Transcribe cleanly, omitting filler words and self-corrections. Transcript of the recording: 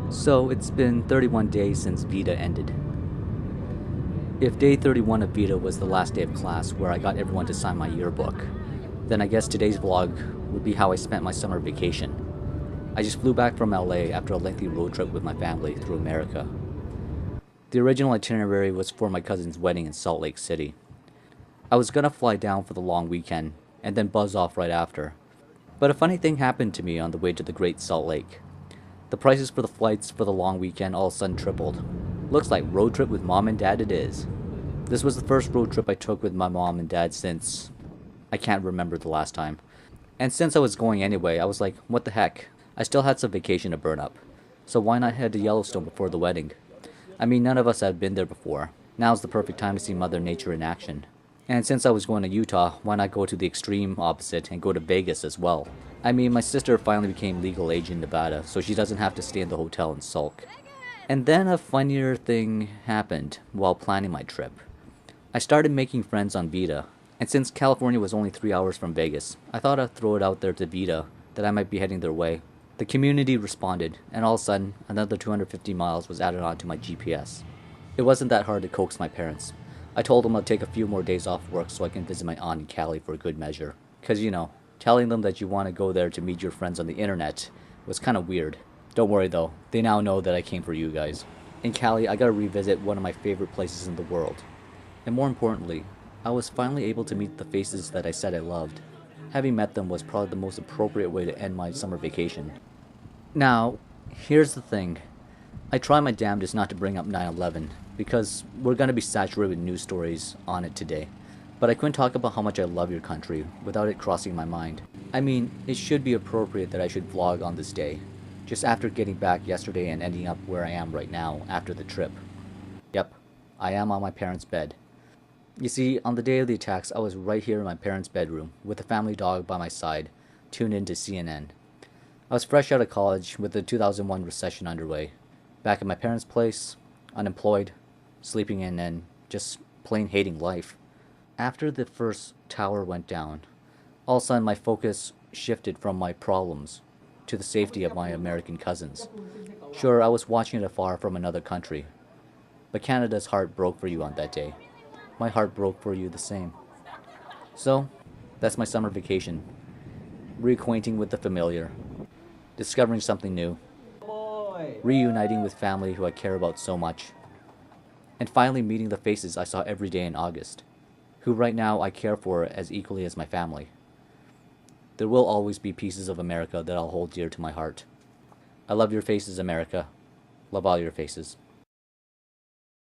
So it's been 31 days since Vita ended. If day 31 of Vita was the last day of class where I got everyone to sign my yearbook, then I guess today's vlog would be how I spent my summer vacation. I just flew back from LA after a lengthy road trip with my family through America. The original itinerary was for my cousin's wedding in Salt Lake City. I was gonna fly down for the long weekend and then buzz off right after. But a funny thing happened to me on the way to the Great Salt Lake. The prices for the flights for the long weekend all of a sudden tripled. Looks like road trip with mom and dad it is. This was the first road trip I took with my mom and dad since I can't remember the last time. And since I was going anyway, I was like, what the heck? I still had some vacation to burn up. So why not head to Yellowstone before the wedding? I mean, none of us had been there before. Now's the perfect time to see Mother Nature in action. And since I was going to Utah, why not go to the extreme opposite and go to Vegas as well? I mean, my sister finally became legal age in Nevada, so she doesn't have to stay in the hotel and sulk. And then a funnier thing happened while planning my trip. I started making friends on Vita, and since California was only 3 hours from Vegas, I thought I'd throw it out there to Vita that I might be heading their way. The community responded, and all of a sudden, another 250 miles was added on to my GPS. It wasn't that hard to coax my parents. I told them I'd take a few more days off work so I can visit my aunt in Cali for a good measure. Cause telling them that you want to go there to meet your friends on the internet was kinda weird. Don't worry though, they now know that I came for you guys. In Cali, I got to revisit one of my favorite places in the world. And more importantly, I was finally able to meet the faces that I said I loved. Having met them was probably the most appropriate way to end my summer vacation. Now, here's the thing. I try my damnedest not to bring up 9/11 because we're going to be saturated with news stories on it today. But I couldn't talk about how much I love your country without it crossing my mind. I mean, it should be appropriate that I should vlog on this day, just after getting back yesterday and ending up where I am right now after the trip. Yep, I am on my parents' bed. You see, on the day of the attacks, I was right here in my parents' bedroom with the family dog by my side, tuned in to CNN. I was fresh out of college with the 2001 recession underway, back at my parents' place, unemployed, sleeping in, and just plain hating life. After the first tower went down, all of a sudden my focus shifted from my problems to the safety of my American cousins. Sure, I was watching it afar from another country, but Canada's heart broke for you on that day. My heart broke for you the same. So, that's my summer vacation. Reacquainting with the familiar, discovering something new, reuniting with family who I care about so much, and finally meeting the faces I saw every day in August, who right now I care for as equally as my family. There will always be pieces of America that I'll hold dear to my heart. I love your faces, America. Love all your faces.